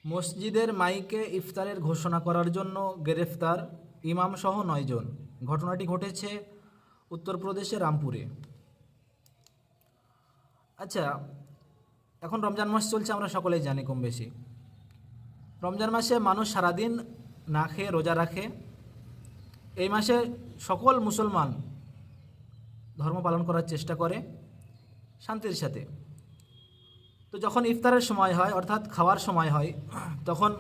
মসজিদের মাইকে ইফতারের ঘোষণা করার জন্য গ্রেফতার ইমাম সহ 9 জন। ঘটনাটি ঘটেছে উত্তরপ্রদেশের রামপুরে। আচ্ছা, এখন রমজান মাস চলছে, আমরা সকলেই জানি কম বেশি। রমজান মাসে মানুষ সারাদিন না খেয়ে রোজা রাখে। এই মাসে সকল মুসলমান ধর্ম পালন করার চেষ্টা করে শান্তির সাথে। তো যখন ইফতারের সময় হয়, অর্থাৎ খাওয়ার সময় হয়, তখন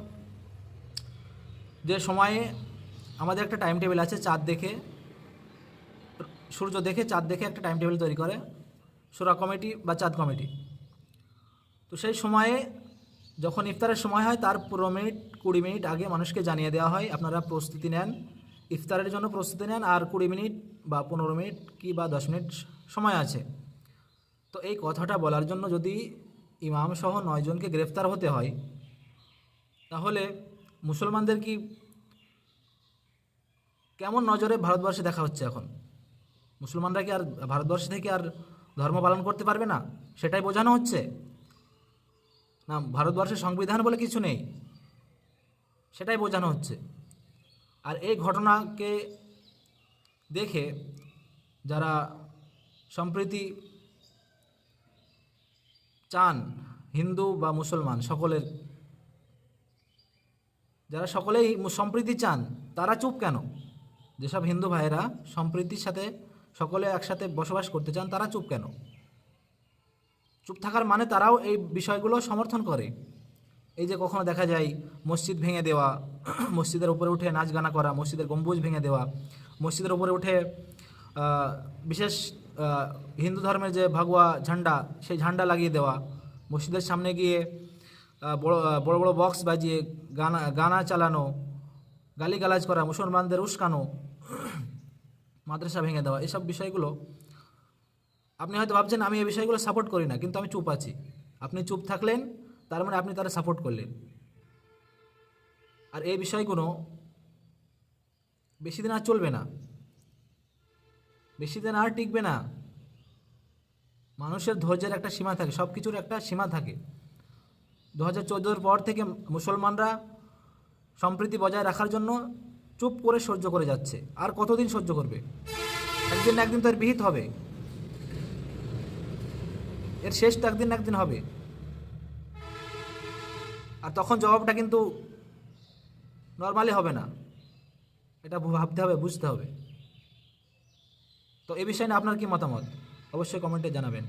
যে সময়ে আমাদের একটা টাইম টেবিল আছে, চাঁদ দেখে, সূর্য দেখে, চাঁদ দেখে একটা টাইম টেবিল তৈরি করে শূরা কমিটি বা চাঁদ কমিটি। তো সেই সময়ে যখন ইফতারের সময় হয় তার 15 মিনিট 20 মিনিট আগে মানুষকে জানিয়ে দেওয়া হয় আপনারা প্রস্তুতি নেন, ইফতারের জন্য প্রস্তুতি নেন, আর 20 মিনিট বা 15 মিনিট কি বা 10 মিনিট সময় আছে। তো এই কথাটা বলার জন্য যদি ইমাম সহ 9 জনকে গ্রেফতার হতে হয়, তাহলে মুসলমানদের কি কেমন নজরে ভারতবর্ষে দেখা হচ্ছে? এখন মুসলমানরা কি আর ভারতবর্ষ থেকে আর ধর্ম পালন করতে পারবে না, সেটাই বোঝানো হচ্ছে? না, ভারতবর্ষের সংবিধান বলে কিছু নেই, সেটাই বোঝানো হচ্ছে। আর এই ঘটনাকে দেখে যারা সম্প্রীতি চান, হিন্দু বা মুসলমান সকলের, যারা সকলেই সম্প্রীতি চান, তারা চুপ কেন? যেসব হিন্দু ভাইয়েরা সম্প্রীতির সাথে সকলে একসাথে বসবাস করতে চান, তারা চুপ কেন? চুপ থাকার মানে তারাও এই বিষয়গুলো সমর্থন করে। এই যে কখনো দেখা যায় মসজিদ ভেঙে দেওয়া, মসজিদের উপরে উঠে নাচ গানা করা, মসজিদের গম্বুজ ভেঙে দেওয়া, মসজিদের উপরে উঠে বিশেষ হিন্দু ধর্মের যে ভাগুয়া ঝান্ডা, সেই ঝান্ডা লাগিয়ে দেওয়া, মসজিদের সামনে গিয়ে বড় বড় বক্স বাজিয়ে গানা চালানো, গালিগালাজ করা, মুসলমানদের উস্কানো, মাদ্রাসা ভেঙে দেওয়া, এসব বিষয়গুলো আপনি হয়তো ভাবছেন আমি এই বিষয়গুলো সাপোর্ট করি না, কিন্তু আমি চুপ আছি। আপনি চুপ থাকলেন, তার মানে আপনি তারা সাপোর্ট করলেন। আর এই বিষয়গুলো বেশি দিন আর চলবে না, বেশি দিন আর টিকবে না। মানুষের ধৈর্যের একটা সীমা থাকে, সব কিছুর একটা সীমা থাকে। 2014-র পর থেকে মুসলমানরা সম্প্রীতি বজায় রাখার জন্য চুপ করে সহ্য করে যাচ্ছে। আর কতদিন সহ্য করবে? একদিন না একদিন তো এর বিহিত হবে, এর শেষ তো একদিন না একদিন হবে। আর তখন জবাবটা কিন্তু নর্মালি হবে না, এটা ভাবতে হবে, বুঝতে হবে। তো এ বিষয়ে আপনার কি মতামত? অবশ্যই কমেন্টে জানাবেন।